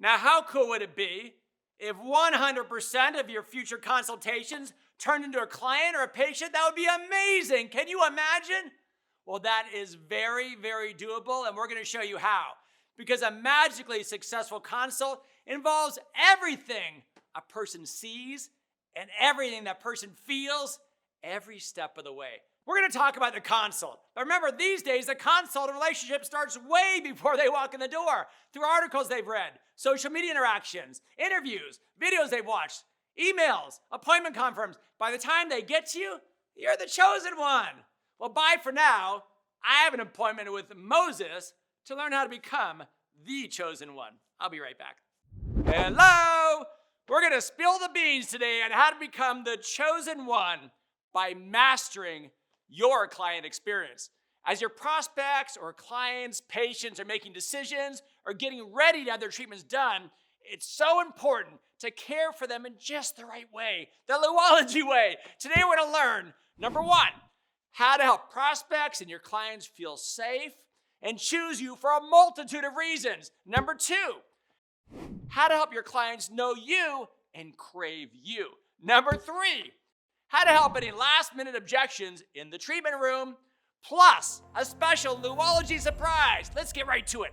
Now, how cool would it be if 100% of your future consultations turned into a client or a patient? That would be amazing. Can you imagine? Well, that is very, very doable, and we're going to show you how. Because a magically successful consult involves everything a person sees and everything that person feels every step of the way. We're going to talk about the consult. But remember, these days, the consult relationship starts way before they walk in the door, through articles they've read, social media interactions, interviews, videos they've watched, emails, appointment confirms. By the time they get to you, you're the chosen one. Well, bye for now. I have an appointment with Moses to learn how to become the chosen one. I'll be right back. Hello! We're going to spill the beans today on how to become the chosen one by mastering your client experience. As your prospects or clients, patients are making decisions or getting ready to have their treatments done, it's so important to care for them in just the right way, the Louology way. Today we're going to learn, number one, how to help prospects and your clients feel safe and choose you for a multitude of reasons. Number two, how to help your clients know you and crave you. Number three, how to help any last-minute objections in the treatment room, plus a special Louology surprise. Let's get right to it.